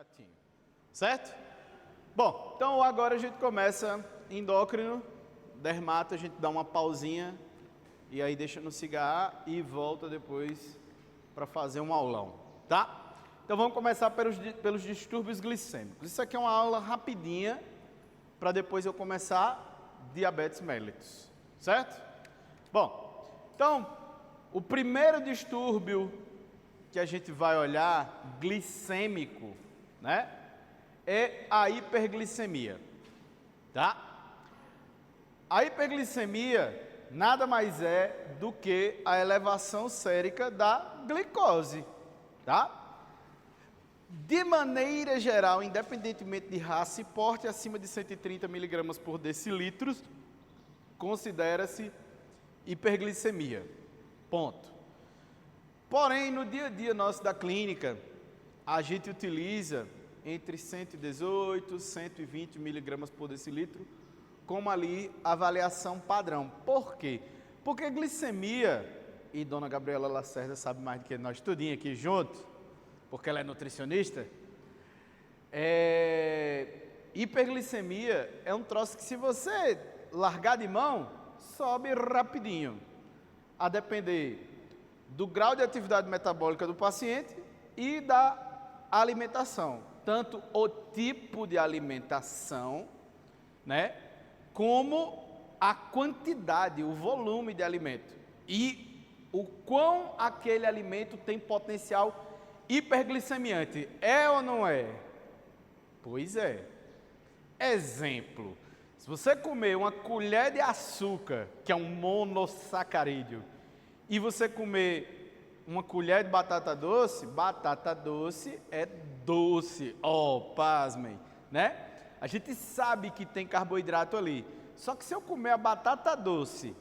chatinho, certo? Bom, então agora a gente começa endócrino, dermato, a gente dá uma pausinha e aí deixa no cigarro e volta depois para fazer um aulão, tá? Então vamos começar pelos distúrbios glicêmicos. Isso aqui é uma aula rapidinha para depois eu começar diabetes mellitus, certo? Bom, então o primeiro distúrbio que a gente vai olhar glicêmico, né, é a hiperglicemia, tá? A hiperglicemia nada mais é do que a elevação sérica da glicose, tá? De maneira geral, independentemente de raça e porte, acima de 130 mg por decilitro, considera-se hiperglicemia, ponto. Porém, no dia a dia nosso da clínica, a gente utiliza entre 118 e 120 mg por decilitro como ali avaliação padrão. Por quê? Porque glicemia, e dona Gabriela Lacerda sabe mais do que nós tudinho aqui junto, porque ela é nutricionista, hiperglicemia é um troço que se você largar de mão, sobe rapidinho, a depender do grau de atividade metabólica do paciente e da alimentação, tanto o tipo de alimentação, né, como a quantidade, o volume de alimento e o quão aquele alimento tem potencial hiperglicemiante. É ou não é? Pois é. Exemplo, se você comer uma colher de açúcar, que é um monossacarídeo, e você comer uma colher de batata doce é doce. Oh, pasmem, né? A gente sabe que tem carboidrato ali. Só que se eu comer a batata doce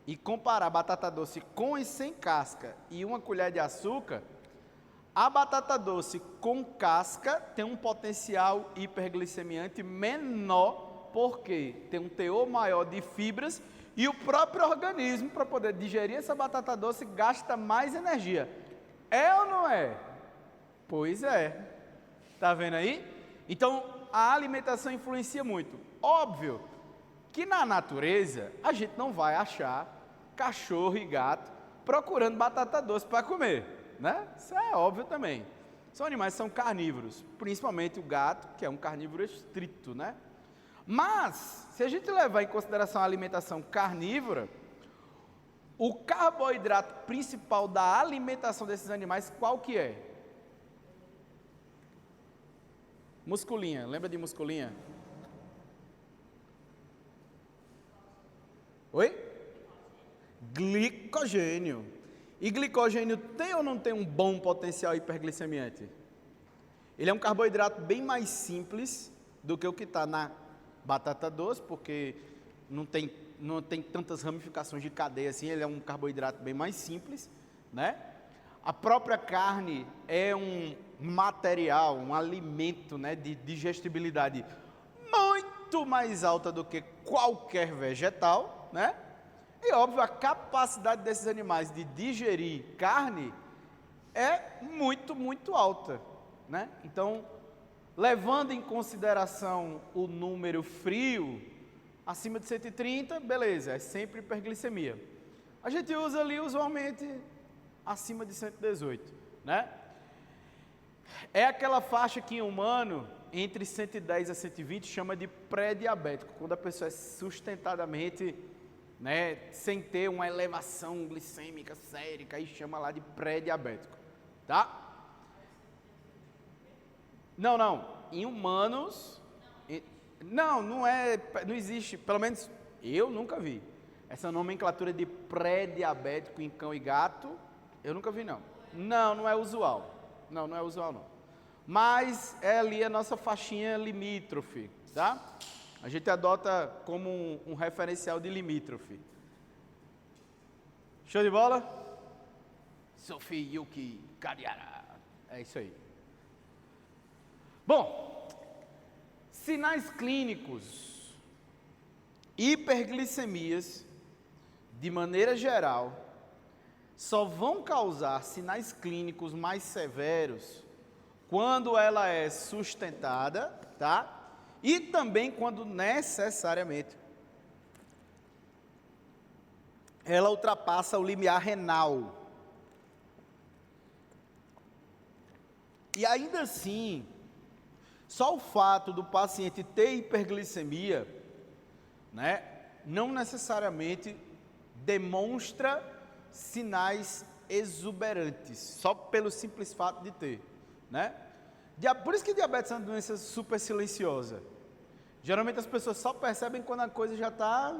e comparar a batata doce com e sem casca e uma colher de açúcar, a batata doce com casca tem um potencial hiperglicemiante menor, porque tem um teor maior de fibras e o próprio organismo, para poder digerir essa batata doce, gasta mais energia. É ou não é? Pois é. Tá vendo aí? Então, a alimentação influencia muito. Óbvio que na natureza, a gente não vai achar cachorro e gato procurando batata doce para comer, né? Isso é óbvio também. São animais que são carnívoros, principalmente o gato, que é um carnívoro estrito, né? Mas, se a gente levar em consideração a alimentação carnívora, o carboidrato principal da alimentação desses animais, qual que é? Musculinha, lembra de musculinha? Oi? Glicogênio. E glicogênio tem ou não tem um bom potencial hiperglicemiante? Ele é um carboidrato bem mais simples do que o que está na batata doce, porque não tem tantas ramificações de cadeia assim, ele é um carboidrato bem mais simples, né? A própria carne é um material, um alimento, né, de digestibilidade muito mais alta do que qualquer vegetal, né? E óbvio, a capacidade desses animais de digerir carne é muito, muito alta, né? Então, levando em consideração o número frio, acima de 130, beleza, é sempre hiperglicemia. A gente usa ali usualmente acima de 118, né? É aquela faixa que em humano, entre 110 a 120, chama de pré-diabético, quando a pessoa é sustentadamente, né, sem ter uma elevação glicêmica sérica, aí chama lá de pré-diabético, tá? Não, em humanos, não existe, pelo menos eu nunca vi, essa nomenclatura de pré-diabético em cão e gato, eu nunca vi não. Não é usual, não é usual não. Mas é ali a nossa faixinha limítrofe, tá? A gente adota como um referencial de limítrofe. Show de bola? Sophie Yuki Kariara, é isso aí. Bom, sinais clínicos, hiperglicemias, de maneira geral, só vão causar sinais clínicos mais severos quando ela é sustentada, tá? E também quando necessariamente ela ultrapassa o limiar renal. E ainda assim, só o fato do paciente ter hiperglicemia, né, não necessariamente demonstra sinais exuberantes, só pelo simples fato de ter, né? Por isso que diabetes é uma doença super silenciosa. Geralmente as pessoas só percebem quando a coisa já está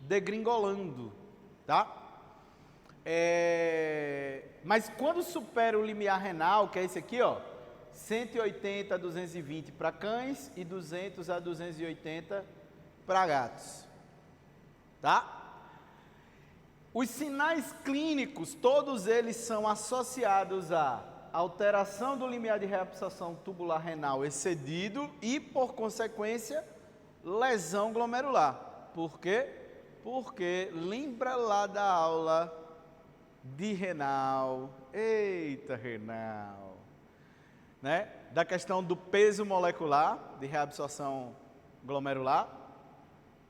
degringolando, tá? Mas quando supera o limiar renal, que é esse aqui, ó, 180 a 220 para cães e 200 a 280 para gatos, tá? Os sinais clínicos, todos eles são associados a alteração do limiar de reabsorção tubular renal excedido e, por consequência, lesão glomerular. Por quê? Porque lembra lá da aula de renal, eita renal, né? Da questão do peso molecular de reabsorção glomerular.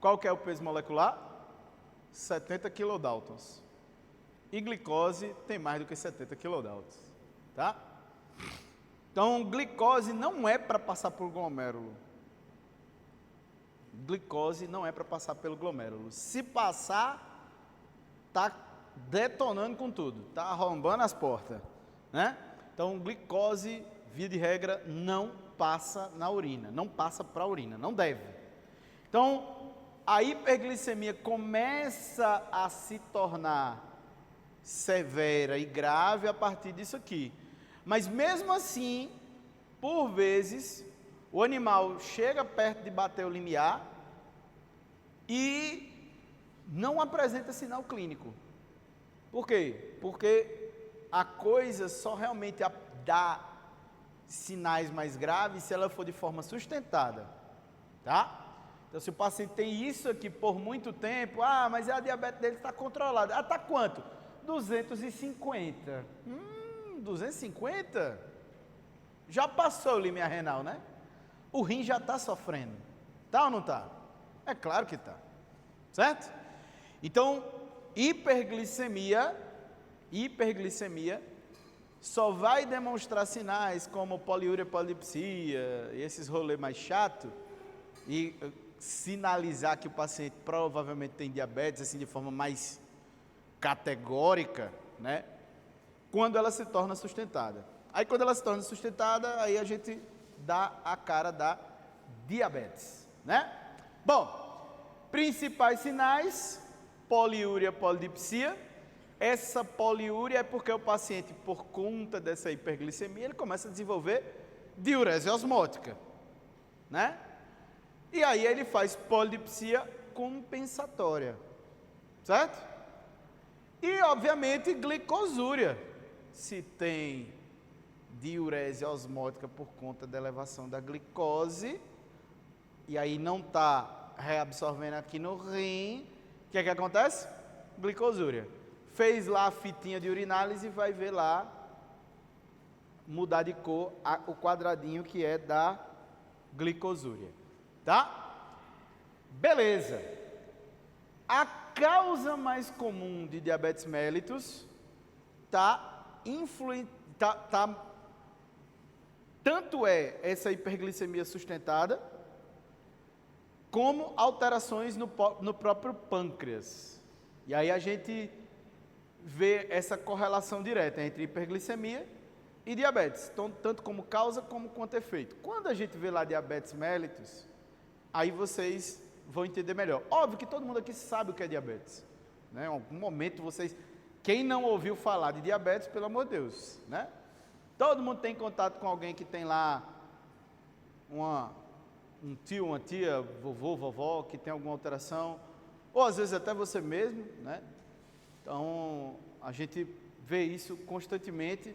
Qual que é o peso molecular? 70 kilodaltons. E glicose tem mais do que 70 kilodaltons, tá? Então, glicose não é para passar por glomérulo. Glicose não é para passar pelo glomérulo. Se passar, tá detonando com tudo, tá arrombando as portas, né? Então, glicose, via de regra, não passa na urina, não passa para a urina, não deve. Então, a hiperglicemia começa a se tornar severa e grave a partir disso aqui. Mas mesmo assim, por vezes, o animal chega perto de bater o limiar e não apresenta sinal clínico. Por quê? Porque a coisa só realmente dá sinais mais graves se ela for de forma sustentada, tá? Então, se o paciente tem isso aqui por muito tempo, mas a diabetes dele está controlada. Está quanto? 250. 250? Já passou o limiar renal, né? O rim já está sofrendo. Tá ou não está? É claro que está. Certo? Então, hiperglicemia só vai demonstrar sinais como poliúria, polidipsia e esses rolês mais chatos e sinalizar que o paciente provavelmente tem diabetes assim de forma mais categórica, né? Quando ela se torna sustentada. Aí quando ela se torna sustentada, aí a gente dá a cara da diabetes, né? Bom, principais sinais: poliúria, polidipsia. Essa poliúria é porque o paciente, por conta dessa hiperglicemia, ele começa a desenvolver diurese osmótica, né? E aí ele faz polidipsia compensatória, certo? E, obviamente, glicosúria. Se tem diurese osmótica por conta da elevação da glicose, e aí não está reabsorvendo aqui no rim, o que é que acontece? Glicosúria. Fez lá a fitinha de urinálise e vai ver lá, mudar de cor, o quadradinho que é da glicosúria. Tá? Beleza. A causa mais comum de diabetes mellitus tanto é essa hiperglicemia sustentada, como alterações no próprio pâncreas. E aí a gente vê essa correlação direta entre hiperglicemia e diabetes, então, tanto como causa como quanto efeito. Quando a gente vê lá diabetes mellitus, aí vocês vão entender melhor. Óbvio que todo mundo aqui sabe o que é diabetes, né? Em algum momento vocês, quem não ouviu falar de diabetes, pelo amor de Deus, né? Todo mundo tem contato com alguém que tem lá um tio, uma tia, vovô, vovó, que tem alguma alteração, ou às vezes até você mesmo, né? Então, a gente vê isso constantemente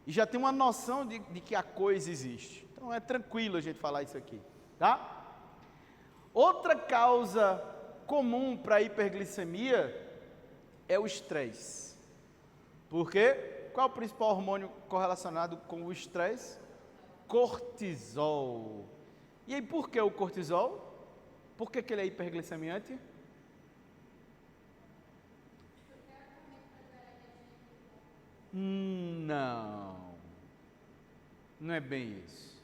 e já tem uma noção de que a coisa existe. Então, é tranquilo a gente falar isso aqui, tá? Outra causa comum para a hiperglicemia é o estresse. Por quê? qual é o principal hormônio correlacionado com o estresse? Cortisol. E aí, por que o cortisol? Por que ele é hiperglicemiante? Não. Não é bem isso.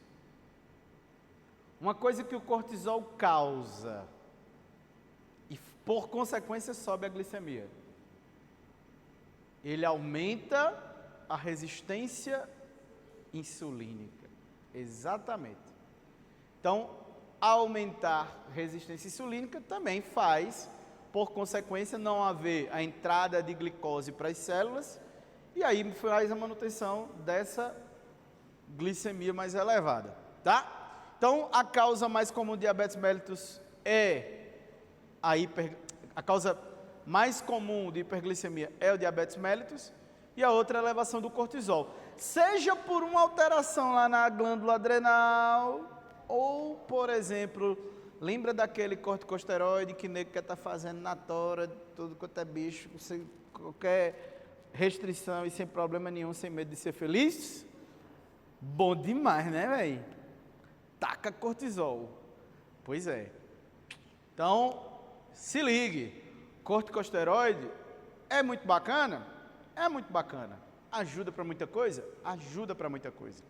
Uma coisa que o cortisol causa, e por consequência sobe a glicemia. Ele aumenta a resistência insulínica. Exatamente. Então, aumentar a resistência insulínica também faz, por consequência, não haver a entrada de glicose para as células, e aí faz a manutenção dessa glicemia mais elevada, tá? Então, a causa mais comum de diabetes mellitus é a causa mais comum de hiperglicemia é o diabetes mellitus, e a outra é a elevação do cortisol. Seja por uma alteração lá na glândula adrenal, ou, por exemplo, lembra daquele corticosteroide que nego quer estar fazendo na tora, tudo quanto é bicho, sem qualquer restrição e sem problema nenhum, sem medo de ser feliz? Bom demais, né, velho? Taca cortisol. Pois é. Então, se ligue. Corticosteroide é muito bacana? É muito bacana. Ajuda para muita coisa? Ajuda para muita coisa.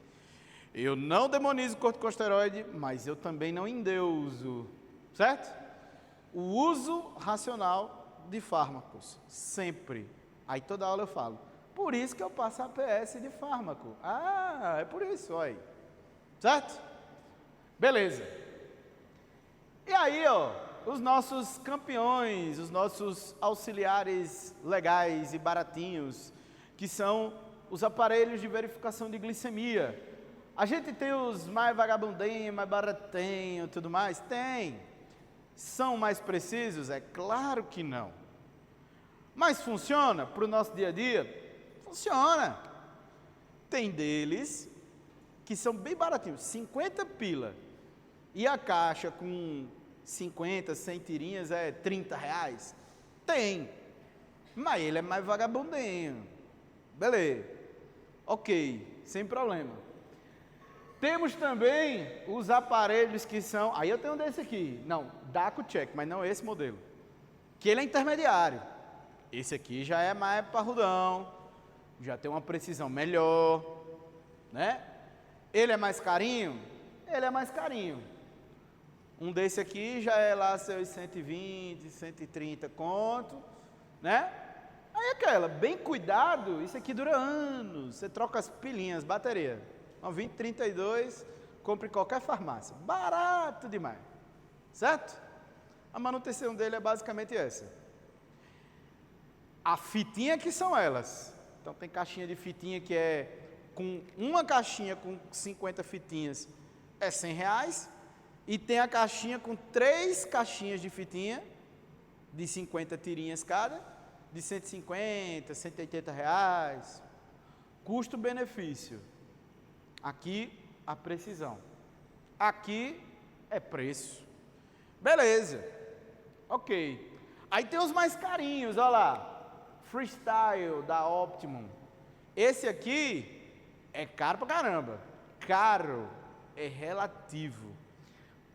Eu não demonizo corticosteroide, mas eu também não endeuso. Certo? O uso racional de fármacos. Sempre. Aí toda aula eu falo. Por isso que eu passo a APS de fármaco. Ah, é por isso, olha aí. Certo? Beleza. E aí, ó, os nossos campeões, os nossos auxiliares legais e baratinhos, que são os aparelhos de verificação de glicemia. A gente tem os mais vagabundinhos, mais baratinhos, tudo mais? Tem. São mais precisos? É claro que não. Mas funciona para o nosso dia a dia? Funciona. Tem deles que são bem baratinhos, 50 pila. E a caixa com 50, 100 tirinhas é 30 reais? Tem. Mas ele é mais vagabundinho. Beleza. Ok, sem problema. Temos também os aparelhos que são... Aí eu tenho um desse aqui. Não, DacoCheck, mas não esse modelo. Que ele é intermediário. Esse aqui já é mais parrudão. Já tem uma precisão melhor. Né? Ele é mais carinho? Ele é mais carinho. Um desse aqui já é lá seus 120, 130 conto, né? Aí aquela, bem cuidado, isso aqui dura anos. Você troca as pilinhas, bateria. 2032, compre em qualquer farmácia. Barato demais. Certo? A manutenção dele é basicamente essa. A fitinha que são elas. Então tem caixinha de fitinha que é com uma caixinha com 50 fitinhas é R$100. E tem a caixinha com 3 caixinhas de fitinha, de 50 tirinhas cada, de 150, 180 reais. Custo-benefício. Aqui, a precisão. Aqui, é preço. Beleza. Ok. Aí tem os mais carinhos, olha lá. Freestyle, da Optimum. Esse aqui, é caro pra caramba. Caro, é relativo.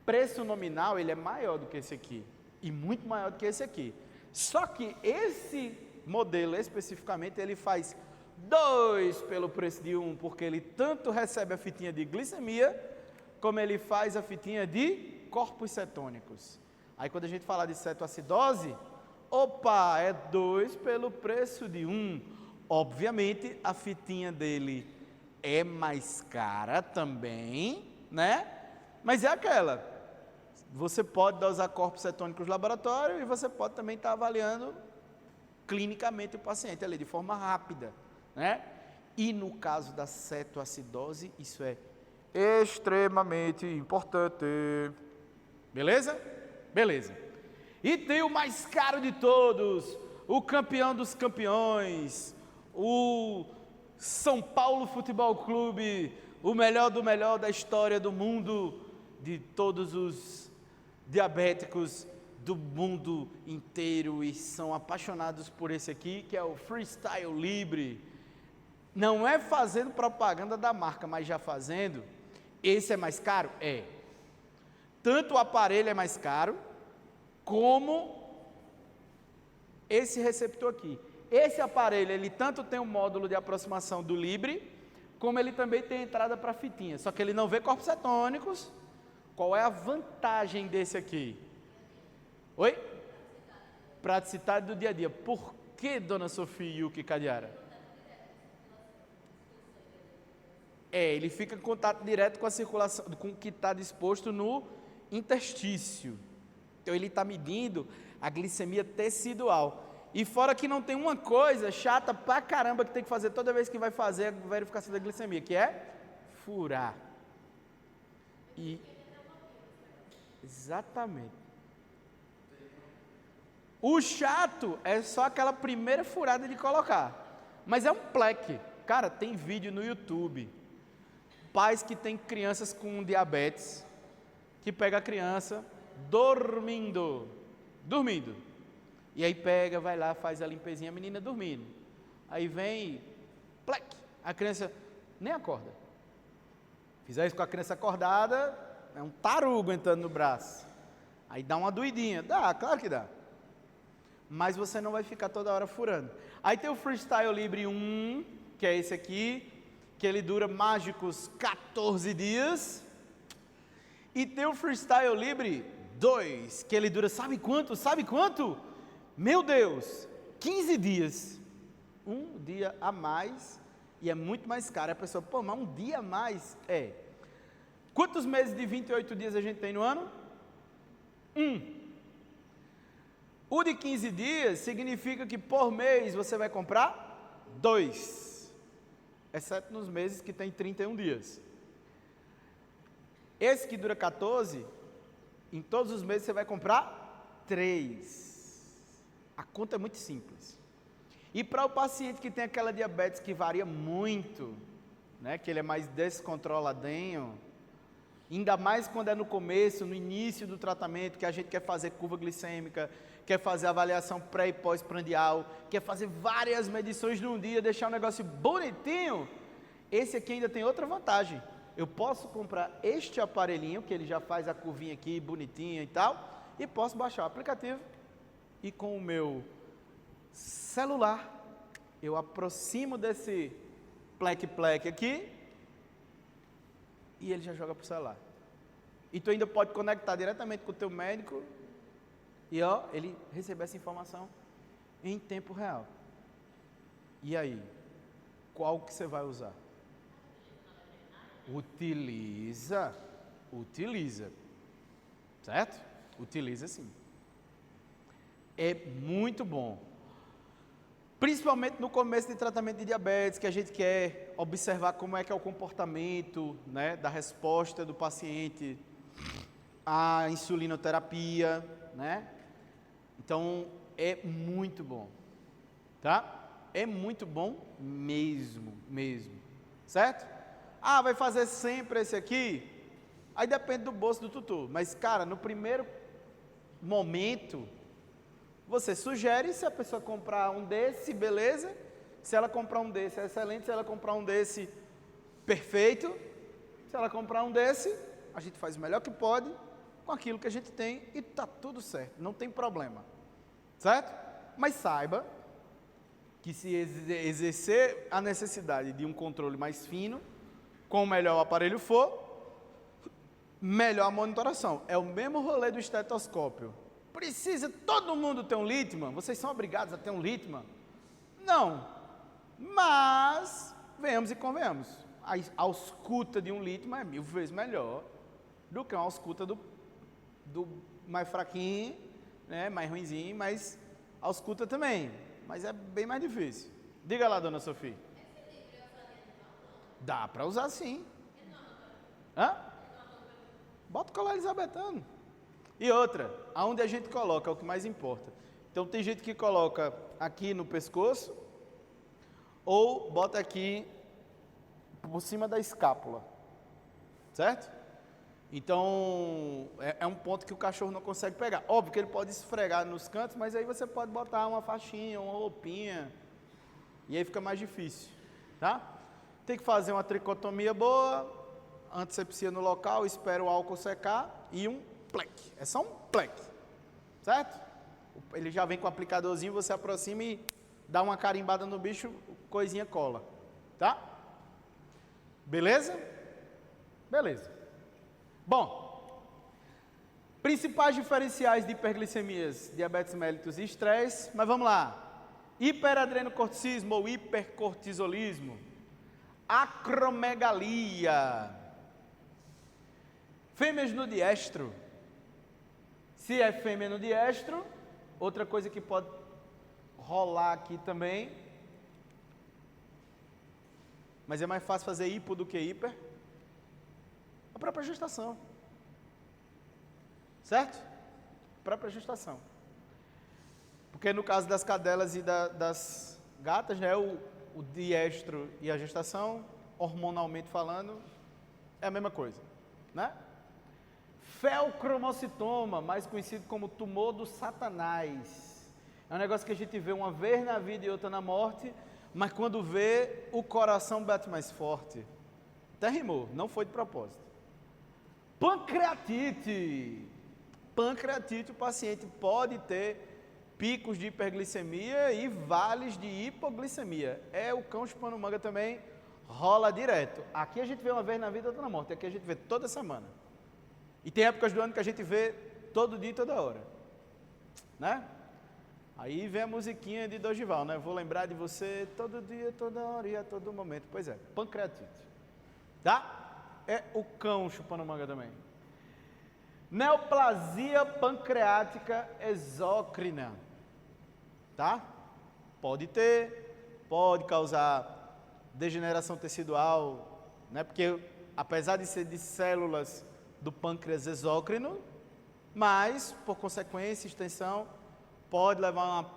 Preço nominal, ele é maior do que esse aqui, e muito maior do que esse aqui. Só que esse modelo especificamente, ele faz 2 pelo preço de 1, porque ele tanto recebe a fitinha de glicemia, como ele faz a fitinha de corpos cetônicos. Aí quando a gente fala de cetoacidose, opa, é 2 pelo preço de 1. Obviamente, a fitinha dele é mais cara também, né? Mas é aquela... Você pode usar corpos cetônicos no laboratório e você pode também estar avaliando clinicamente o paciente ali de forma rápida, né? E no caso da cetoacidose, isso é extremamente importante. Beleza? Beleza. E tem o mais caro de todos, o campeão dos campeões, o São Paulo Futebol Clube, o melhor do melhor da história do mundo, de todos os diabéticos do mundo inteiro, e são apaixonados por esse aqui, que é o Freestyle Libre. Não é fazendo propaganda da marca, mas já fazendo. Esse é mais caro? É. Tanto o aparelho é mais caro, como esse receptor aqui. Esse aparelho, ele tanto tem um módulo de aproximação do Libre, como ele também tem entrada para fitinha. Só que ele não vê corpos cetônicos. Qual é a vantagem desse aqui? Oi? Praticidade do dia a dia. Por que, dona Sofia e Yuki Cadiara? Ele fica em contato direto com a circulação, com o que está disposto no interstício. Então ele está medindo a glicemia tecidual. E fora que não tem uma coisa chata pra caramba que tem que fazer toda vez que vai fazer a verificação da glicemia, que é furar. Exatamente. O chato é só aquela primeira furada de colocar. Mas é um pleque. Cara, tem vídeo no YouTube. Pais que têm crianças com diabetes, que pega a criança dormindo. E aí pega, vai lá, faz a limpezinha, a menina dormindo. Aí vem, plec, a criança nem acorda. Fizer isso com a criança acordada, é um tarugo entrando no braço. Aí dá uma doidinha. Dá, claro que dá. Mas você não vai ficar toda hora furando. Aí tem o Freestyle Libre 1, que é esse aqui, que ele dura mágicos 14 dias. E tem o Freestyle Libre 2, que ele dura, sabe quanto? Meu Deus, 15 dias. Um dia a mais, e é muito mais caro. A pessoa, pô, mas um dia a mais? É. Quantos meses de 28 dias a gente tem no ano? O de 15 dias significa que por mês você vai comprar 2, exceto nos meses que tem 31 dias. Esse que dura 14, em todos os meses você vai comprar 3. A conta é muito simples. E para o paciente que tem aquela diabetes que varia muito, né, que ele é mais descontroladinho, ainda mais quando é no começo, no início do tratamento, que a gente quer fazer curva glicêmica, quer fazer avaliação pré e pós-prandial, quer fazer várias medições num dia, deixar o negócio bonitinho, esse aqui ainda tem outra vantagem. Eu posso comprar este aparelhinho, que ele já faz a curvinha aqui, bonitinha e tal, e posso baixar o aplicativo, e com o meu celular, eu aproximo desse plec aqui, e ele já joga para o celular. E tu ainda pode conectar diretamente com o teu médico, e ele receber essa informação em tempo real. E aí, qual que você vai usar? Utiliza, certo? Utiliza sim. É muito bom. Principalmente no começo de tratamento de diabetes, que a gente quer observar como é que é o comportamento, né, da resposta do paciente à insulinoterapia, né? Então, é muito bom, tá? É muito bom mesmo, certo? Ah, vai fazer sempre esse aqui? Aí depende do bolso do tutor, mas cara, no primeiro momento, você sugere, se a pessoa comprar um desse, beleza. Se ela comprar um desse, é excelente. Se ela comprar um desse, perfeito. Se ela comprar um desse, a gente faz o melhor que pode com aquilo que a gente tem e tá tudo certo, não tem problema, certo? Mas saiba que se exercer a necessidade de um controle mais fino, quanto melhor o aparelho for, melhor a monitoração. É o mesmo rolê do estetoscópio. Precisa todo mundo ter um Littmann? Vocês são obrigados a ter um Littmann? Não. Mas, venhamos e convenhamos, a ausculta de um Littmann é 1000 vezes melhor do que uma ausculta do mais fraquinho, né, mais ruinzinho, mas ausculta também. Mas é bem mais difícil. Diga lá, dona Sofia. Dá para usar sim. Bota o colar elisabetano. E outra, aonde a gente coloca é o que mais importa. Então tem gente que coloca aqui no pescoço, ou bota aqui por cima da escápula, certo? Então é um ponto que o cachorro não consegue pegar. Óbvio que ele pode esfregar nos cantos, mas aí você pode botar uma faixinha, uma roupinha, e aí fica mais difícil. tá? Tem que fazer uma tricotomia boa, antisepsia no local, espera o álcool secar e um pleque. É só um pleque, certo? Ele já vem com o aplicadorzinho, você aproxima e dá uma carimbada no bicho, coisinha cola, tá? Beleza? Beleza. Bom, principais diferenciais de hiperglicemias, diabetes mellitus e estresse, mas vamos lá. Hiperadrenocorticismo ou hipercortisolismo, acromegalia, fêmeas no diestro. Se é fêmea no diestro, outra coisa que pode rolar aqui também, mas é mais fácil fazer hipo do que hiper, a própria gestação, certo? A própria gestação. Porque no caso das cadelas e das gatas, né, o diestro e a gestação, hormonalmente falando, é a mesma coisa, né? Feocromocitoma, mais conhecido como tumor do Satanás. É um negócio que a gente vê uma vez na vida e outra na morte, mas quando vê, o coração bate mais forte. Até rimou, não foi de propósito. Pancreatite. Pancreatite, o paciente pode ter picos de hiperglicemia e vales de hipoglicemia. É o cão chupando manga também, rola direto. Aqui a gente vê uma vez na vida e outra na morte. Aqui a gente vê toda semana. E tem épocas do ano que a gente vê todo dia e toda hora, né? Aí vem a musiquinha de Dorival, né? Vou lembrar de você todo dia, toda hora e a todo momento. Pois é, pancreatite, tá? É o cão chupando manga também. Neoplasia pancreática exócrina, tá? Pode ter, pode causar degeneração tecidual, né? Porque apesar de ser de células do pâncreas exócrino, mas, por consequência, extensão, pode levar a uma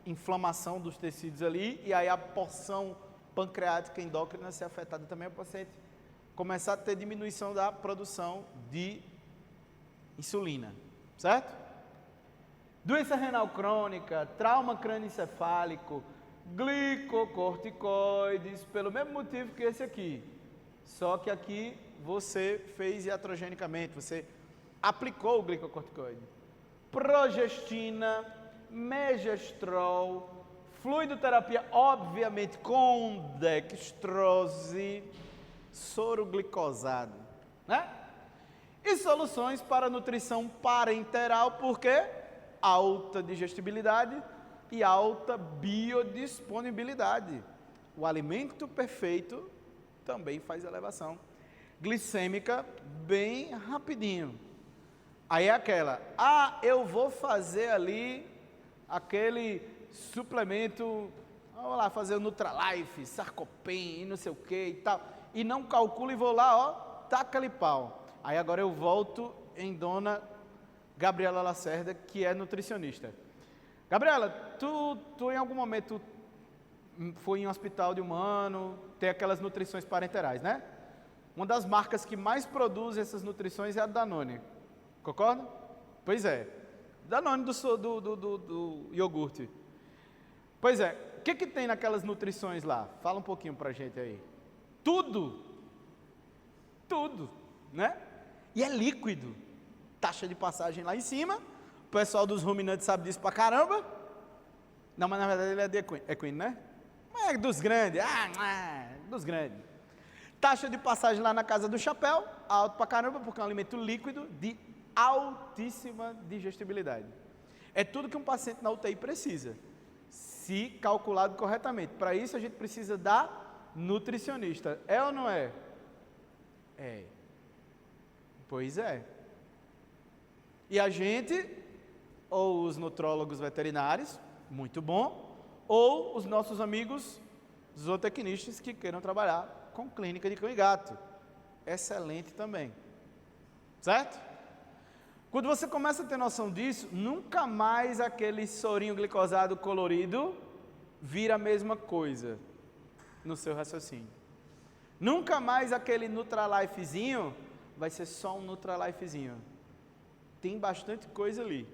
inflamação dos tecidos ali, e aí a porção pancreática endócrina ser afetada também, o paciente começar a ter diminuição da produção de insulina, certo? Doença renal crônica, trauma crânioencefálico, glicocorticoides, pelo mesmo motivo que esse aqui, só que aqui você fez iatrogenicamente, você aplicou o glicocorticoide. Progestina, megestrol, fluidoterapia, obviamente com dextrose, soro glicosado, né? E soluções para nutrição parenteral, porque alta digestibilidade e alta biodisponibilidade. O alimento perfeito também faz elevação glicêmica bem rapidinho. Aí é aquela, eu vou fazer ali aquele suplemento, vamos lá fazer o Nutralife, Sarcopen e não sei o que e tal, e não calculo e vou lá, ó, taca-lhe pau. Aí agora eu volto em Dona Gabriela Lacerda, que é nutricionista. Gabriela, tu em algum momento foi em um hospital de humano, tem aquelas nutrições parenterais, né? Uma das marcas que mais produz essas nutrições é a Danone. Concorda? Pois é. Danone do iogurte. Pois é. O que tem naquelas nutrições lá? Fala um pouquinho pra gente aí. Tudo. Tudo, né? E é líquido. Taxa de passagem lá em cima. O pessoal dos ruminantes sabe disso pra caramba. Não, mas na verdade ele é de equino, né? Mas é dos grandes. Dos grandes. Taxa de passagem lá na casa do chapéu, alto pra caramba, porque é um alimento líquido de altíssima digestibilidade. É tudo que um paciente na UTI precisa, se calculado corretamente. Para isso a gente precisa da nutricionista. É ou não é? É. Pois é. E a gente, ou os nutrólogos veterinários, muito bom, ou os nossos amigos zootecnistas que queiram trabalhar com clínica de cão e gato. Excelente também. Certo? Quando você começa a ter noção disso, nunca mais aquele sorinho glicosado colorido vira a mesma coisa no seu raciocínio. Nunca mais aquele Nutralifezinho vai ser só um Nutralifezinho. Tem bastante coisa ali.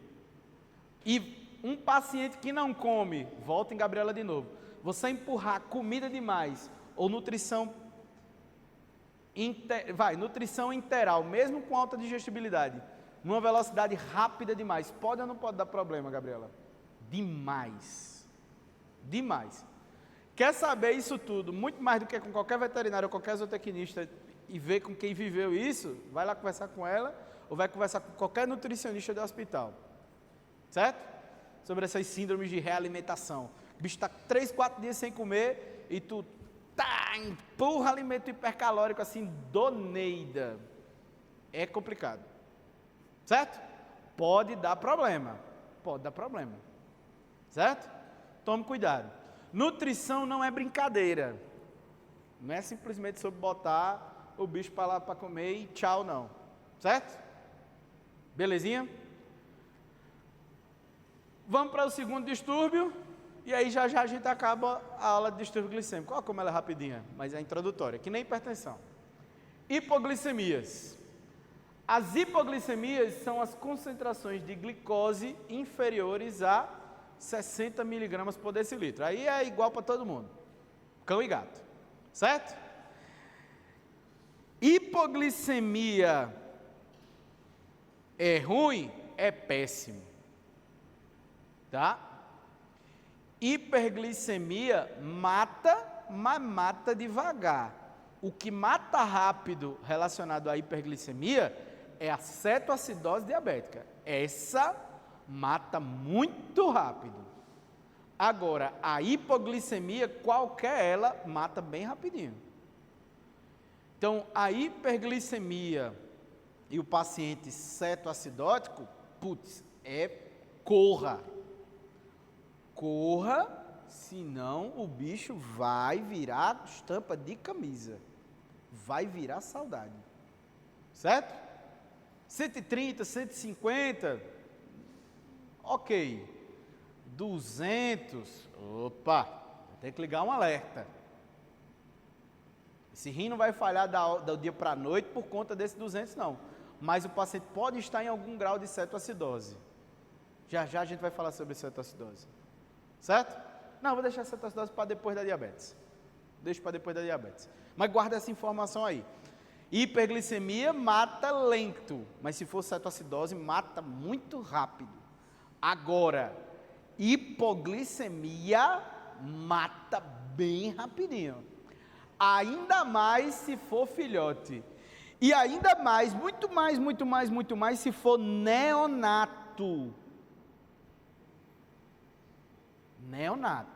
E um paciente que não come, volta em Gabriela de novo, você empurrar comida demais, ou nutrição nutrição interal, mesmo com alta digestibilidade, numa velocidade rápida demais, pode ou não pode dar problema, Gabriela? Demais. Demais. Quer saber isso tudo, muito mais do que com qualquer veterinário ou qualquer zootecnista, e ver com quem viveu isso, vai lá conversar com ela, ou vai conversar com qualquer nutricionista do hospital. Certo? Sobre essas síndromes de realimentação. O bicho está 3, 4 dias sem comer, e tu empurra alimento hipercalórico assim, doneida. É complicado. Certo? Pode dar problema. Pode dar problema. Certo? Tome cuidado. Nutrição não é brincadeira. Não é simplesmente sobre botar o bicho para lá para comer e tchau, não. Certo? Belezinha? Vamos para o segundo distúrbio. E aí já a gente acaba a aula de distúrbio glicêmico. Olha como ela é rapidinha, mas é introdutória, que nem hipertensão. Hipoglicemias. As hipoglicemias são as concentrações de glicose inferiores a 60 miligramas por decilitro. Aí é igual para todo mundo, cão e gato, certo? Hipoglicemia é ruim? É péssimo, tá? Hiperglicemia mata, mas mata devagar. O que mata rápido relacionado à hiperglicemia é a cetoacidose diabética. Essa mata muito rápido. Agora, a hipoglicemia, qualquer ela, mata bem rapidinho. Então, a hiperglicemia e o paciente cetoacidótico, corra. Corra, senão o bicho vai virar estampa de camisa. Vai virar saudade. Certo? 130, 150, ok. 200, opa, tem que ligar um alerta. Esse rim não vai falhar do dia para a noite por conta desse 200 não. Mas o paciente pode estar em algum grau de cetoacidose. Já a gente vai falar sobre cetoacidose. Certo? Não, vou deixar a cetoacidose para depois da diabetes. Deixa para depois da diabetes. Mas guarda essa informação aí. Hiperglicemia mata lento, mas se for cetoacidose, mata muito rápido. Agora, hipoglicemia mata bem rapidinho. Ainda mais se for filhote. E ainda mais, muito mais, se for neonato. Neonato.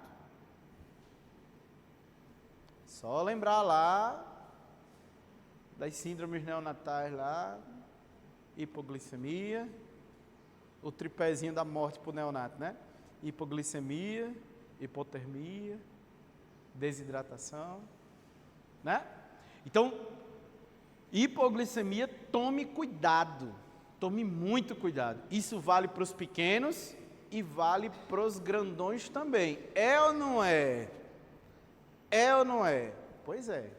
Só lembrar lá das síndromes neonatais lá, hipoglicemia, o tripézinho da morte para o neonato, né? Hipoglicemia, hipotermia, desidratação, né? Então, hipoglicemia, tome cuidado, tome muito cuidado. Isso vale para os pequenos e vale para os grandões também. É ou não é? É ou não é? Pois é.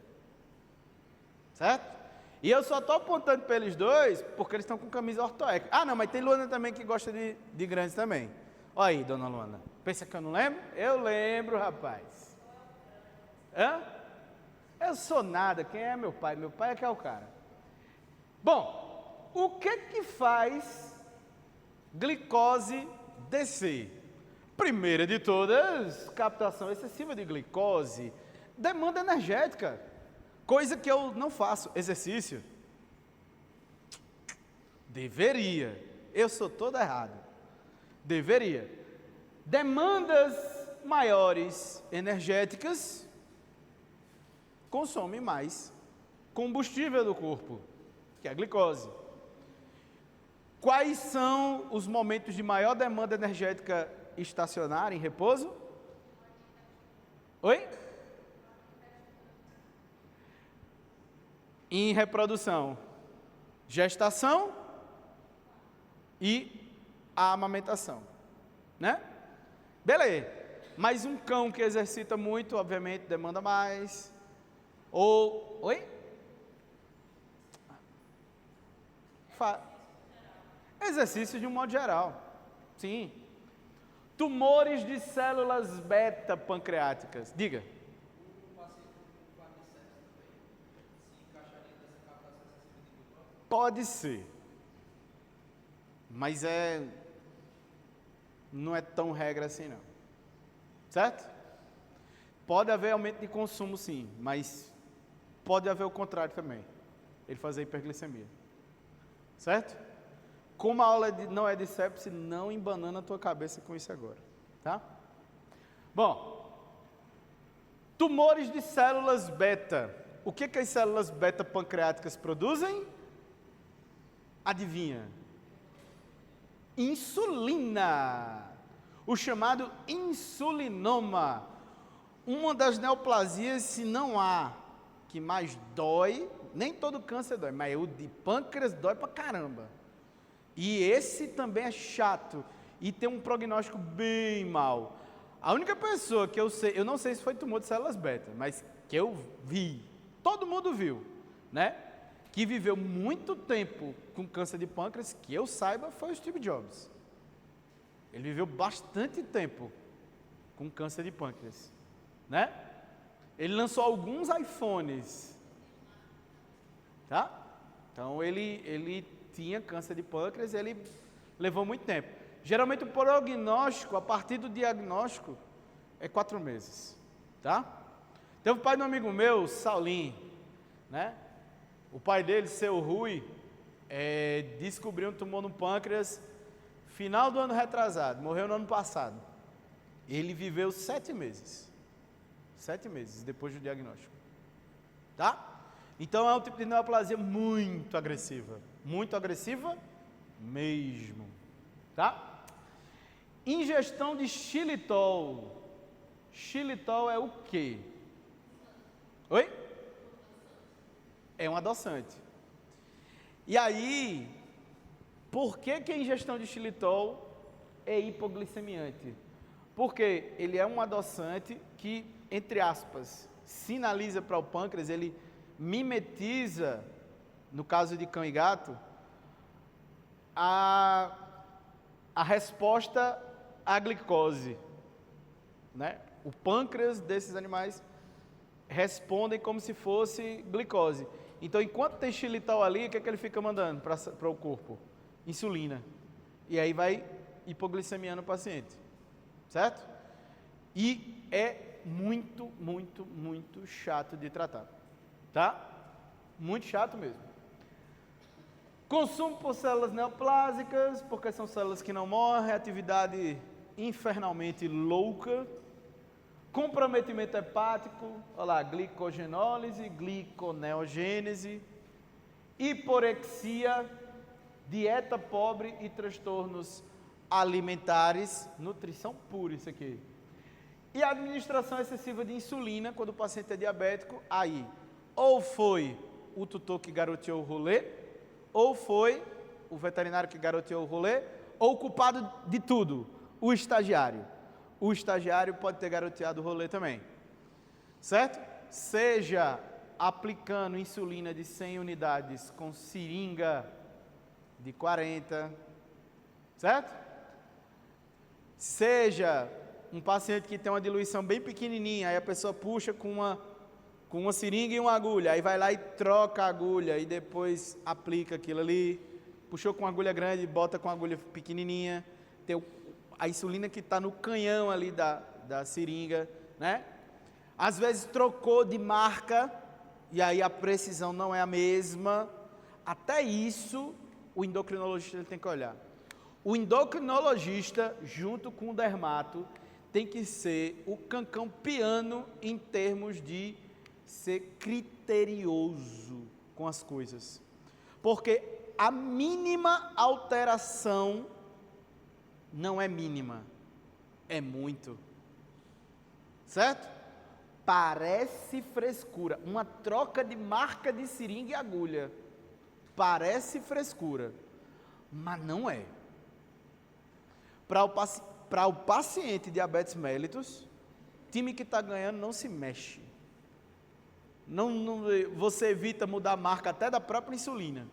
Certo? E eu só estou apontando para eles dois porque eles estão com camisa ortoética. Ah, não, mas tem Luana também que gosta de grandes também. Olha aí, dona Luana. Pensa que eu não lembro? Eu lembro, rapaz. Hã? Eu sou nada. Quem é meu pai? Meu pai é que é o cara. Bom, o que faz glicose descer? Primeira de todas, captação excessiva de glicose, demanda energética, coisa que eu não faço, exercício. Deveria, eu sou todo errado, deveria. Demandas maiores energéticas consomem mais combustível do corpo, que é a glicose. Quais são os momentos de maior demanda energética estacionária, em repouso? Oi? Em reprodução, gestação e a amamentação, né? Beleza, mas um cão que exercita muito, obviamente, demanda mais. Ou, oi? Exercício de um modo geral, sim. Tumores de células beta pancreáticas, diga. Pode ser. Mas não é tão regra assim não. Certo? Pode haver aumento de consumo sim, mas pode haver o contrário também. Ele fazer hiperglicemia. Certo? Como a aula não é de sepse, não embanana a tua cabeça com isso agora. Tá? Bom, tumores de células beta. O que as células beta pancreáticas produzem? Adivinha? Insulina. O chamado insulinoma. Uma das neoplasias, se não há, que mais dói, nem todo câncer dói, mas o de pâncreas dói pra caramba. E esse também é chato e tem um prognóstico bem mau. A única pessoa que eu sei, eu não sei se foi tumor de células beta, mas que eu vi, todo mundo viu, né? Que viveu muito tempo com câncer de pâncreas, que eu saiba, foi o Steve Jobs. Ele viveu bastante tempo com câncer de pâncreas, né? Ele lançou alguns iPhones, tá? Então ele tinha câncer de pâncreas, ele levou muito tempo. Geralmente o prognóstico, a partir do diagnóstico, é 4 meses, tá? Teve o pai de um amigo meu, Saulinho, né? O pai dele, seu Rui, descobriu um tumor no pâncreas, final do ano retrasado, morreu no ano passado. Ele viveu 7 meses. 7 meses depois do diagnóstico. Tá? Então é um tipo de neoplasia muito agressiva mesmo. Tá? Ingestão de xilitol. Xilitol é o quê? Oi? É um adoçante. E aí, por que a ingestão de xilitol é hipoglicemiante? Porque ele é um adoçante que, entre aspas, sinaliza para o pâncreas, ele mimetiza, no caso de cão e gato, a resposta à glicose, né? O pâncreas desses animais respondem como se fosse glicose. Então, enquanto tem xilitol ali, o que é que ele fica mandando para o corpo? Insulina. E aí vai hipoglicemiando o paciente. Certo? E é muito, muito, muito chato de tratar. Tá? Muito chato mesmo. Consumo por células neoplásicas, porque são células que não morrem, atividade infernalmente louca. Comprometimento hepático, olha lá, glicogenólise, gliconeogênese, hiporexia, dieta pobre e transtornos alimentares, nutrição pura isso aqui. E a administração excessiva de insulina, quando o paciente é diabético, aí, ou foi o tutor que garoteou o rolê, ou foi o veterinário que garoteou o rolê, ou o culpado de tudo, o estagiário. O estagiário pode ter garoteado o rolê também, certo? Seja aplicando insulina de 100 unidades com seringa de 40, certo? Seja um paciente que tem uma diluição bem pequenininha, aí a pessoa puxa com uma seringa e uma agulha, aí vai lá e troca a agulha e depois aplica aquilo ali, puxou com uma agulha grande, bota com uma agulha pequenininha, tem a insulina que está no canhão ali da seringa, né? Às vezes trocou de marca, e aí a precisão não é a mesma. Até isso, o endocrinologista ele tem que olhar. O endocrinologista, junto com o dermato, tem que ser o cancão piano em termos de ser criterioso com as coisas. Porque a mínima alteração não é mínima, é muito. Certo? Parece frescura. Uma troca de marca de seringa e agulha. Parece frescura, mas não é. Para o paciente diabetes mellitus, time que está ganhando não se mexe. Você evita mudar a marca até da própria insulina.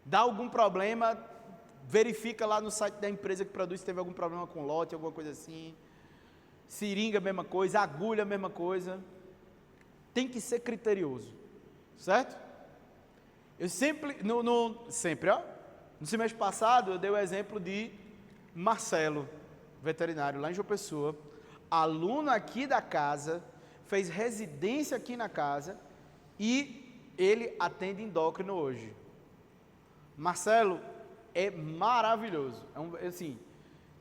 Dá algum problema, verifica lá no site da empresa que produz se teve algum problema com lote, alguma coisa assim. Seringa, mesma coisa. Agulha, mesma coisa. Tem que ser criterioso, certo? Eu sempre, sempre, ó, no semestre passado eu dei o exemplo de Marcelo, veterinário lá em João Pessoa, aluno aqui da casa, fez residência aqui na casa e ele atende endócrino hoje. Marcelo é maravilhoso, assim,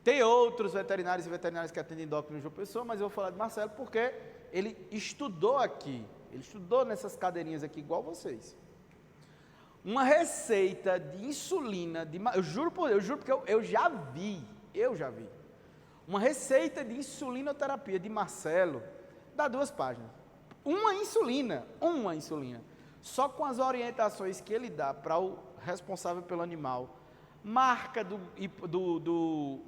tem outros veterinários e veterinárias que atendem endócrino em João Pessoa, mas eu vou falar de Marcelo porque ele estudou aqui, ele estudou nessas cadeirinhas aqui igual vocês. Uma receita de insulina, eu juro por Deus, eu juro porque eu já vi. Uma receita de insulinoterapia de Marcelo, dá 2 páginas. Uma insulina, só com as orientações que ele dá para o responsável pelo animal, marca do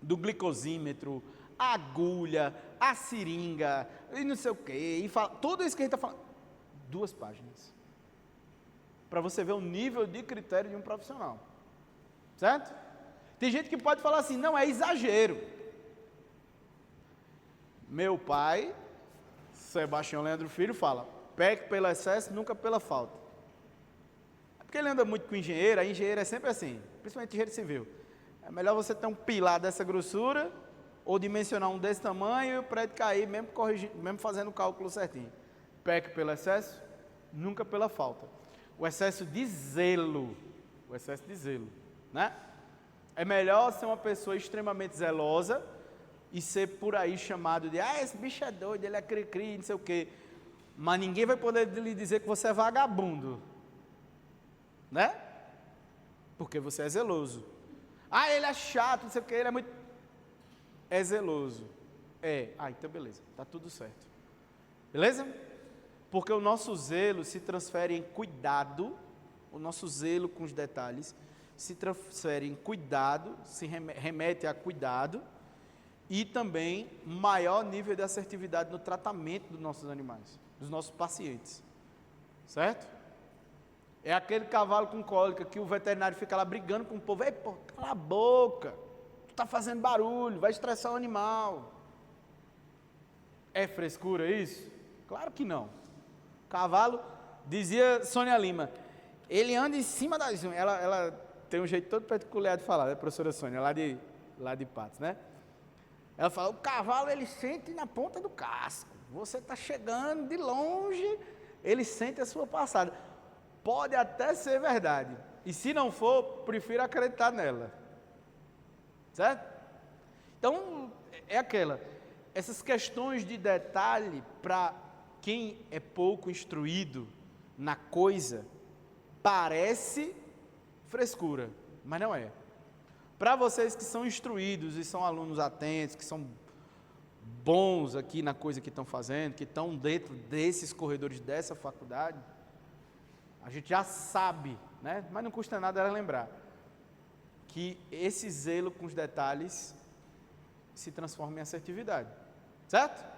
glicosímetro, a agulha, a seringa, e não sei o que, e fala, tudo isso que a gente está falando, 2 páginas. Para você ver o nível de critério de um profissional. Certo? Tem gente que pode falar assim, não, é exagero. Meu pai, Sebastião Leandro Filho, fala, peque pelo excesso, nunca pela falta. É porque ele anda muito com engenheiro, a engenheiro é sempre assim, principalmente engenheiro civil. É melhor você ter um pilar dessa grossura, ou dimensionar um desse tamanho, e o prédio cair, mesmo fazendo o cálculo certinho. Peque pelo excesso, nunca pela falta. O excesso de zelo, né? É melhor ser uma pessoa extremamente zelosa e ser por aí chamado de, esse bicho é doido, ele é cri-cri, não sei o quê. Mas ninguém vai poder lhe dizer que você é vagabundo, né? Porque você é zeloso. Ele é chato, não sei o quê, ele é muito... É zeloso. Então beleza, tá tudo certo. Beleza? Porque o nosso zelo se transfere em cuidado, o nosso zelo com os detalhes se transfere em cuidado, se remete a cuidado e também maior nível de assertividade no tratamento dos nossos animais, dos nossos pacientes. Certo? É aquele cavalo com cólica que o veterinário fica lá brigando com o povo. Cala a boca, tu está fazendo barulho, vai estressar o animal. É frescura isso? Claro que não. Cavalo, dizia Sônia Lima, ele anda em cima das unhas. Ela tem um jeito todo peculiar de falar, né, professora Sônia, lá de Patos, né? Ela fala, o cavalo ele sente na ponta do casco. Você está chegando de longe, ele sente a sua passada. Pode até ser verdade. E se não for, prefiro acreditar nela. Certo? Então, essas questões de detalhe para quem é pouco instruído na coisa, parece frescura, mas não é. Para vocês que são instruídos e são alunos atentos, que são bons aqui na coisa que estão fazendo, que estão dentro desses corredores dessa faculdade, a gente já sabe, né? Mas não custa nada lembrar, que esse zelo com os detalhes se transforma em assertividade, certo?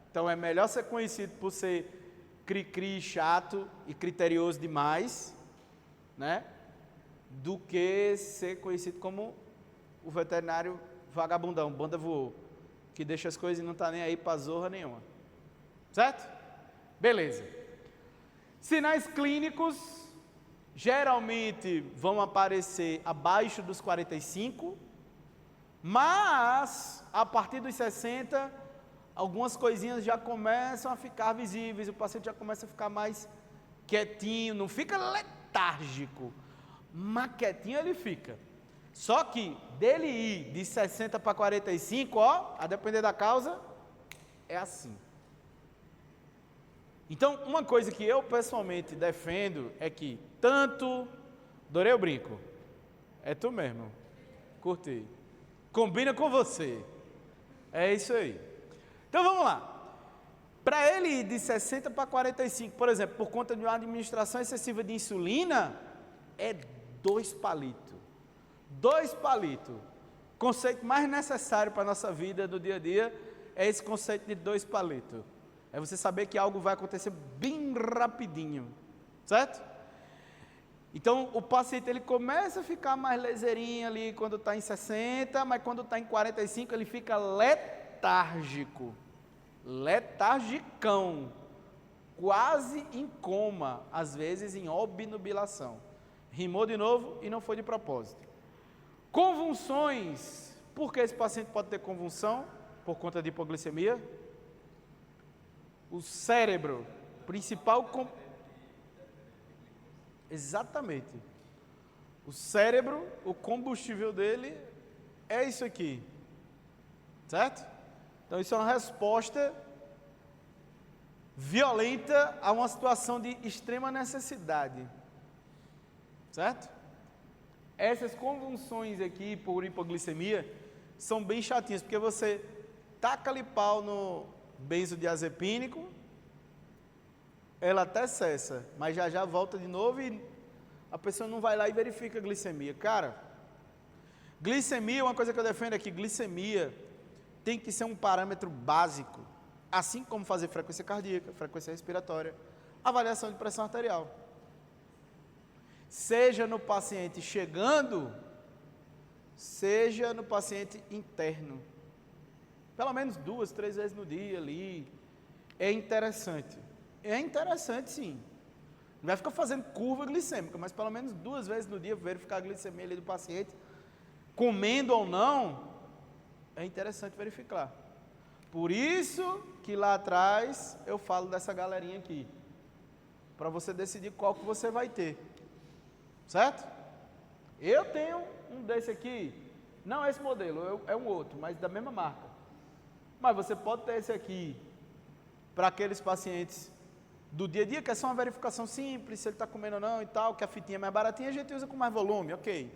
Então é melhor ser conhecido por ser cri-cri, chato e criterioso demais, né? Do que ser conhecido como o veterinário vagabundão, banda voou, que deixa as coisas e não está nem aí para zorra nenhuma. Certo? Beleza. Sinais clínicos geralmente vão aparecer abaixo dos 45, mas a partir dos 60, algumas coisinhas já começam a ficar visíveis, o paciente já começa a ficar mais quietinho, não fica letárgico, mas quietinho ele fica. Só que dele ir de 60 para 45, a depender da causa, é assim. Então, uma coisa que eu pessoalmente defendo é que adorei o brinco, é tu mesmo, curti, combina com você, é isso aí. Então vamos lá, para ele ir de 60 para 45, por exemplo, por conta de uma administração excessiva de insulina, é 2 palitos. 2 palitos. O conceito mais necessário para a nossa vida do dia a dia é esse conceito de 2 palitos. É você saber que algo vai acontecer bem rapidinho, certo? Então o paciente ele começa a ficar mais leseirinho ali quando está em 60, mas quando está em 45 ele fica letárgico, letargicão. quase em coma, às vezes em obnubilação. Rimou de novo e não foi de propósito. Convulsões. Por que esse paciente pode ter convulsão? Por conta de hipoglicemia. O cérebro, principal... Exatamente. O cérebro, o combustível dele é isso aqui. Certo? Então isso é uma resposta violenta a uma situação de extrema necessidade. Certo? Essas convulsões aqui por hipoglicemia são bem chatinhas, porque você taca-lhe pau no benzodiazepínico, ela até cessa, mas já volta de novo e a pessoa não vai lá e verifica a glicemia. Cara, glicemia, uma coisa que eu defendo é que glicemia tem que ser um parâmetro básico, assim como fazer frequência cardíaca, frequência respiratória, avaliação de pressão arterial. Seja no paciente chegando, seja no paciente interno. Pelo menos 2, 3 vezes no dia ali. É interessante. É interessante, sim. Não vai ficar fazendo curva glicêmica, mas pelo menos 2 vezes no dia verificar a glicemia ali do paciente, comendo ou não, é interessante verificar. Por isso que lá atrás eu falo dessa galerinha aqui, para você decidir qual que você vai ter. Certo? Eu tenho um desse aqui, não esse modelo, é um outro, mas da mesma marca. Mas você pode ter esse aqui para aqueles pacientes do dia a dia, que é só uma verificação simples, se ele está comendo ou não e tal, que a fitinha é mais baratinha, a gente usa com mais volume, ok.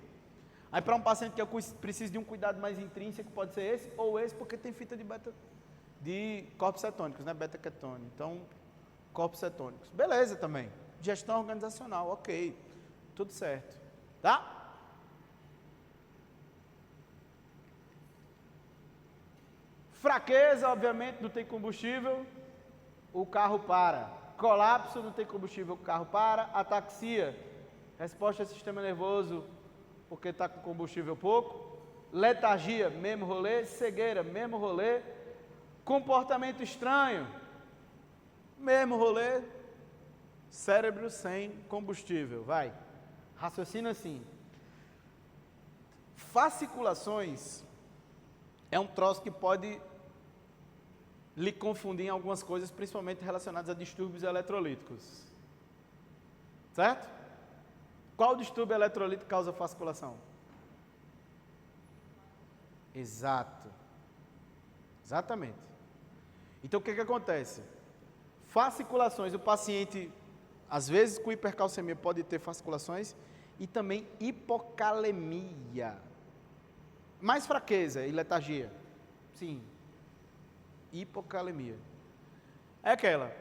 Aí para um paciente que eu preciso de um cuidado mais intrínseco, pode ser esse ou esse, porque tem fita de corpos cetônicos, né, beta-ketone. Então, corpos cetônicos. Beleza também. Gestão organizacional, ok. Tudo certo, tá? Fraqueza, obviamente, não tem combustível, o carro para. Colapso, não tem combustível, o carro para. Ataxia, resposta ao sistema nervoso, porque está com combustível pouco. Letargia, mesmo rolê. Cegueira, mesmo rolê. Comportamento estranho, mesmo rolê. Cérebro sem combustível, vai. Raciocina assim. Fasciculações é um troço que pode lhe confundir em algumas coisas, principalmente relacionadas a distúrbios eletrolíticos. Certo? Qual distúrbio eletrolítico causa fasciculação? Exato. Exatamente. Então o que acontece? Fasciculações, o paciente, às vezes com hipercalcemia, pode ter fasciculações e também hipocalemia. Mais fraqueza e letargia. Sim. Hipocalemia. É aquela.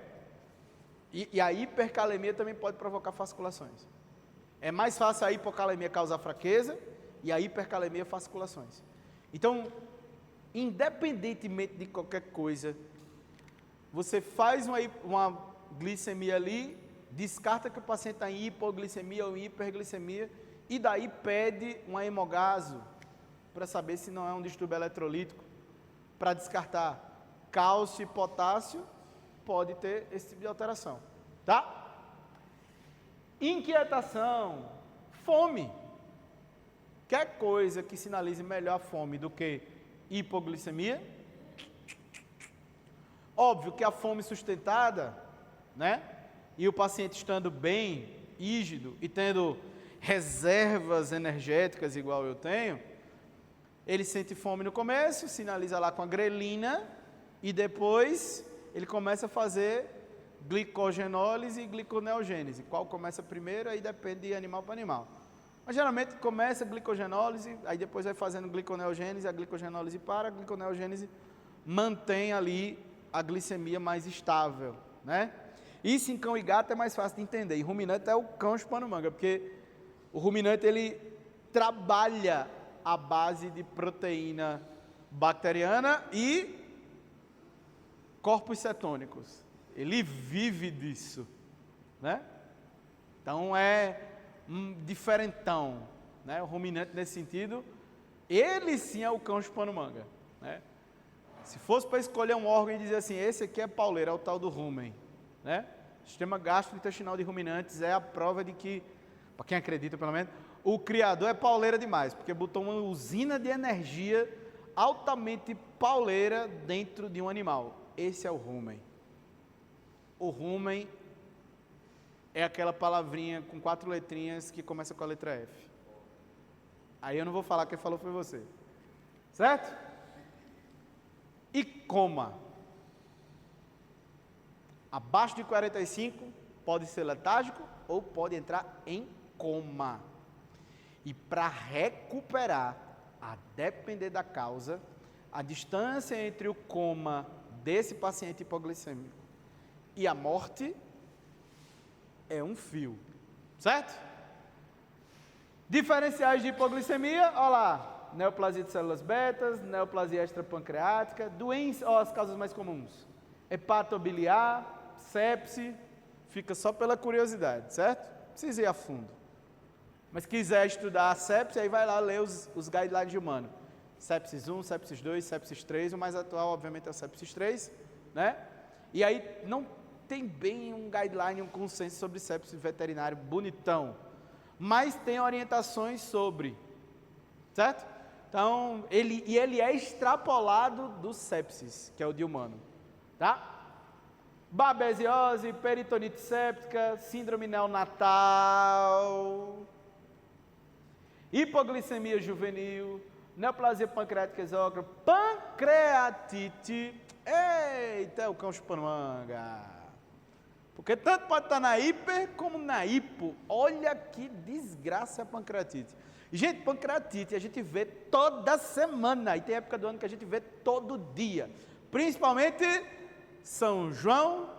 E a hipercalemia também pode provocar fasciculações. É mais fácil a hipocalemia causar fraqueza e a hipercalemia fasciculações. Então, independentemente de qualquer coisa, você faz uma glicemia ali, descarta que o paciente está em hipoglicemia ou em hiperglicemia e daí pede um hemogaso para saber se não é um distúrbio eletrolítico, para descartar cálcio e potássio, pode ter esse tipo de alteração, tá? Inquietação, fome. Quer coisa que sinalize melhor a fome do que hipoglicemia? Óbvio que a fome sustentada, né? E o paciente estando bem, rígido e tendo reservas energéticas igual eu tenho, ele sente fome no começo, sinaliza lá com a grelina e depois ele começa a fazer glicogenólise e gliconeogênese. Qual começa primeiro, aí depende de animal para animal. Mas geralmente começa a glicogenólise, aí depois vai fazendo gliconeogênese, a glicogenólise para, a gliconeogênese mantém ali a glicemia mais estável, né? Isso em cão e gato é mais fácil de entender, e ruminante é o cão chupando manga, porque o ruminante ele trabalha a base de proteína bacteriana e corpos cetônicos, ele vive disso, né? Então é um diferentão, né? O ruminante nesse sentido, ele sim é o cão chupando manga, né? Se fosse para escolher um órgão e dizer assim, esse aqui é pauleiro, é o tal do rumen, né? O sistema gastrointestinal de ruminantes é a prova de que, para quem acredita pelo menos, o Criador é pauleira demais, porque botou uma usina de energia altamente pauleira dentro de um animal. Esse é o rumen. O rumen é aquela palavrinha com 4 letrinhas que começa com a letra F. Aí eu não vou falar, quem falou foi você. Certo? E coma. Abaixo de 45 pode ser letárgico ou pode entrar em coma. E para recuperar, a depender da causa, a distância entre o coma desse paciente hipoglicêmico e a morte é um fio, certo? Diferenciais de hipoglicemia, olha lá, neoplasia de células betas, neoplasia extrapancreática, doenças, as causas mais comuns, hepatobiliar, sepse, fica só pela curiosidade, certo? Não precisa ir a fundo. Mas quiser estudar a sepse, aí vai lá ler os guidelines humanos. Sepsis 1, sepsis 2, sepsis 3, o mais atual, obviamente, é o sepsis 3, né? E aí não tem bem um guideline, um consenso sobre sepsis veterinário bonitão, mas tem orientações sobre, certo? Então, ele é extrapolado do sepsis, que é o de humano, tá? Babesiose, peritonite séptica, síndrome neonatal, hipoglicemia juvenil, neoplasia pancreática exócrina, pancreatite, eita, é o cão chupando manga. Porque tanto pode estar na hiper como na hipo. Olha que desgraça a pancreatite. Gente, pancreatite a gente vê toda semana, e tem época do ano que a gente vê todo dia. Principalmente São João,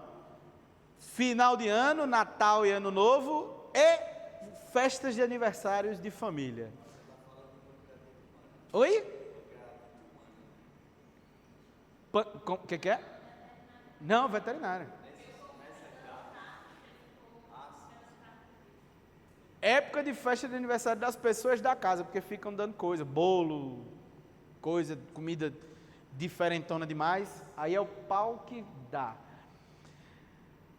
final de ano, Natal e Ano Novo e festas de aniversários de família. Oi? O que é? Não, veterinária. Época de festa de aniversário das pessoas da casa, porque ficam dando coisa, bolo, coisa, comida diferentona demais, aí é o pau que dá.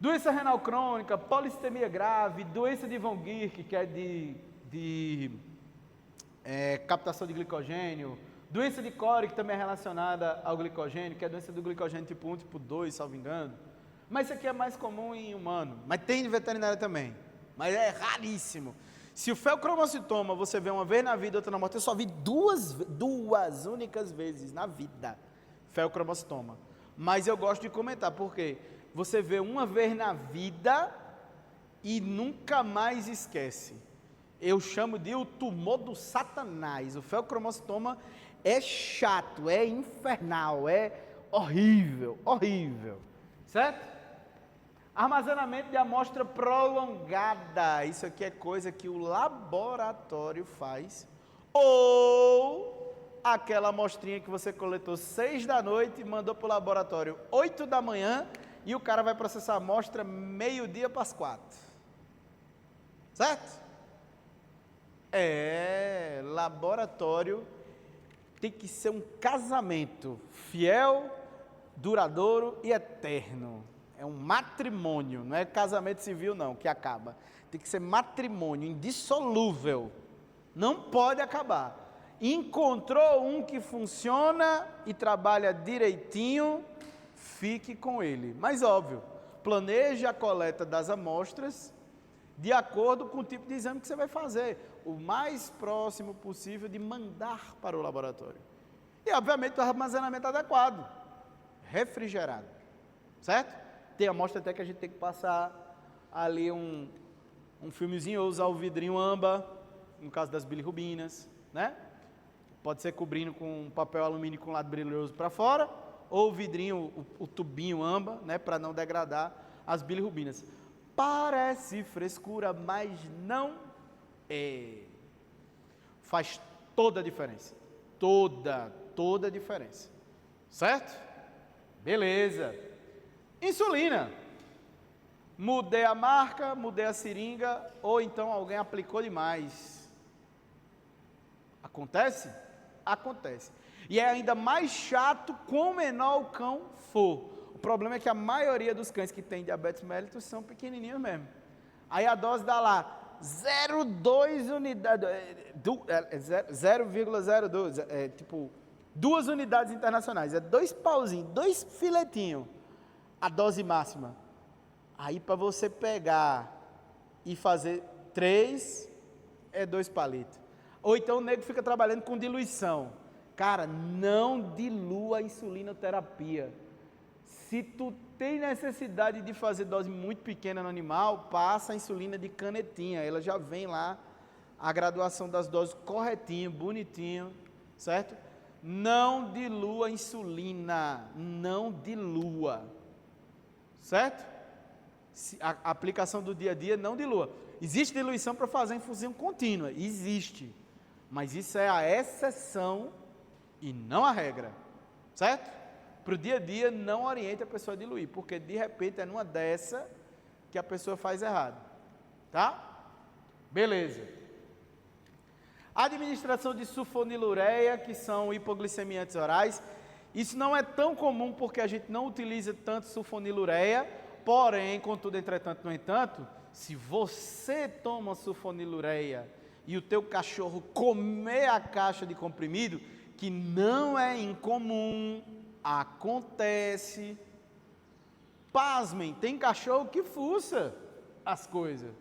Doença renal crônica, polissemia grave, doença de Von Gierke, que é de captação de glicogênio, doença de Core, que também é relacionada ao glicogênio, que é a doença do glicogênio tipo 1, tipo 2, salvo engano. Mas isso aqui é mais comum em humano, mas tem de veterinária também, mas é raríssimo. Se o feocromocitoma você vê uma vez na vida, outra na morte, eu só vi duas únicas vezes na vida, feocromocitoma. Mas eu gosto de comentar, porque você vê uma vez na vida e nunca mais esquece. Eu chamo de o tumor do satanás. O feocromocitoma é chato, é infernal, é horrível, horrível, certo? Armazenamento de amostra prolongada, isso aqui é coisa que o laboratório faz, ou aquela amostrinha que você coletou 6 da noite e mandou para o laboratório 8 da manhã, e o cara vai processar a amostra 12:00 para as 4, certo? Laboratório tem que ser um casamento fiel, duradouro e eterno. É um matrimônio, não é casamento civil não, que acaba. Tem que ser matrimônio, indissolúvel. Não pode acabar. Encontrou um que funciona e trabalha direitinho, fique com ele. Mas óbvio, planeje a coleta das amostras de acordo com o tipo de exame que você vai fazer, o mais próximo possível de mandar para o laboratório. E obviamente o armazenamento adequado, refrigerado, certo? Tem amostra até que a gente tem que passar ali um filmezinho, ou usar o vidrinho âmbar, no caso das bilirrubinas, né? Pode ser cobrindo com papel alumínio com lado brilhoso para fora, ou o vidrinho, o tubinho âmbar, né, para não degradar as bilirrubinas. Parece frescura, mas não é. Faz toda a diferença. Toda a diferença. Certo? Beleza. Insulina. Mudei a marca, mudei a seringa, ou então alguém aplicou demais. Acontece? Acontece. E é ainda mais chato quanto menor o cão for. O problema é que a maioria dos cães que tem diabetes mellitus são pequenininhos mesmo. Aí a dose dá lá 0,2 unidades, 0,02, tipo 2 unidades internacionais, 2 pauzinhos, 2 filetinhos, a dose máxima. Aí para você pegar e fazer 3, é 2 palitos. Ou então o nego fica trabalhando com diluição. Cara, não dilua a insulinoterapia. Se tu tem necessidade de fazer dose muito pequena no animal, passa a insulina de canetinha. Ela já vem lá, a graduação das doses corretinho, bonitinho, certo? Não dilua a insulina, não dilua, certo? A aplicação do dia a dia não dilua. Existe diluição para fazer infusão contínua, existe, mas isso é a exceção e não a regra, certo? Para o dia a dia não oriente a pessoa a diluir, porque de repente é numa dessa que a pessoa faz errado, tá? Beleza. Administração de sulfonilureia, que são hipoglicemiantes orais. Isso não é tão comum porque a gente não utiliza tanto sulfonilureia, porém, contudo, entretanto, no entanto, se você toma sulfonilureia e o teu cachorro comer a caixa de comprimido, que não é incomum, acontece. Pasmem, tem cachorro que fuça as coisas.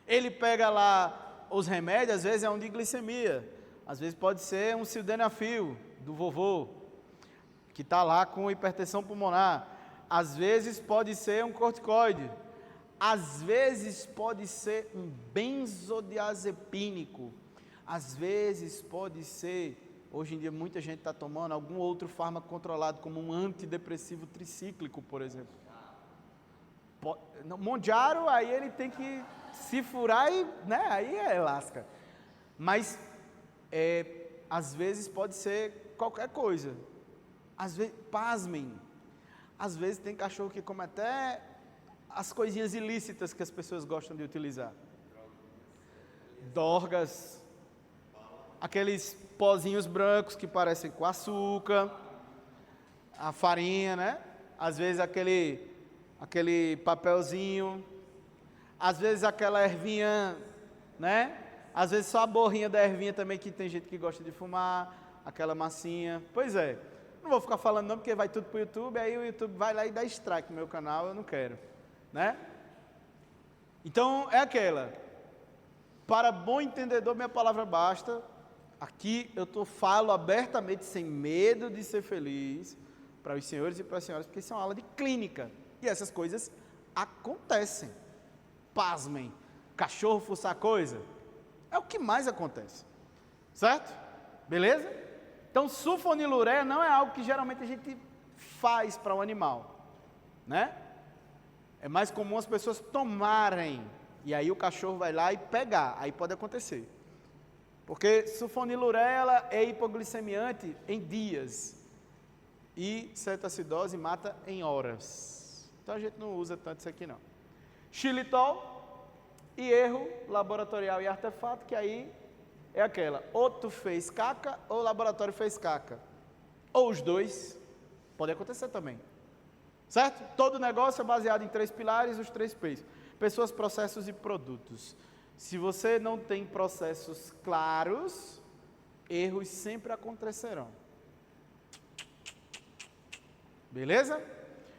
Ele pega lá os remédios, às vezes é um de glicemia, às vezes pode ser um sildenafil do vovô, que está lá com hipertensão pulmonar, às vezes pode ser um corticoide, às vezes pode ser um benzodiazepínico, às vezes pode ser, hoje em dia muita gente está tomando algum outro fármaco controlado, como um antidepressivo tricíclico, por exemplo. Mondiaro, aí ele tem que se furar e, né, aí é lasca. Mas, às vezes pode ser qualquer coisa. Às vezes, pasmem, às vezes tem cachorro que come até as coisinhas ilícitas que as pessoas gostam de utilizar. Dorgas, aqueles pozinhos brancos que parecem com açúcar, a farinha, né? Às vezes aquele papelzinho, às vezes aquela ervinha, né? Às vezes só a borrinha da ervinha também, que tem gente que gosta de fumar, aquela massinha. Pois é, não vou ficar falando não, porque vai tudo para o YouTube, aí o YouTube vai lá e dá strike no meu canal, eu não quero, né? Então, é aquela, para bom entendedor, minha palavra basta. Aqui eu falo abertamente, sem medo de ser feliz, para os senhores e para as senhoras, porque isso é uma aula de clínica. E essas coisas acontecem. Pasmem, cachorro fuçar coisa, é o que mais acontece, certo? Beleza? Então, sulfonilureia não é algo que geralmente a gente faz para o animal, né? É mais comum as pessoas tomarem, e aí o cachorro vai lá e pegar, aí pode acontecer. Porque sulfonilureia ela é hipoglicemiante em dias, e cetoacidose mata em horas. Então a gente não usa tanto isso aqui não. Xilitol e erro laboratorial e artefato, que aí é aquela, ou tu fez caca ou o laboratório fez caca. Ou os dois, pode acontecer também. Certo? Todo negócio é baseado em 3 pilares, os 3 P's. Pessoas, processos e produtos. Se você não tem processos claros, erros sempre acontecerão. Beleza?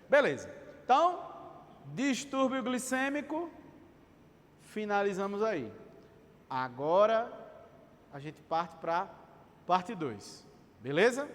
Beleza. Então, distúrbio glicêmico, finalizamos aí. Agora, a gente parte para parte 2. Beleza?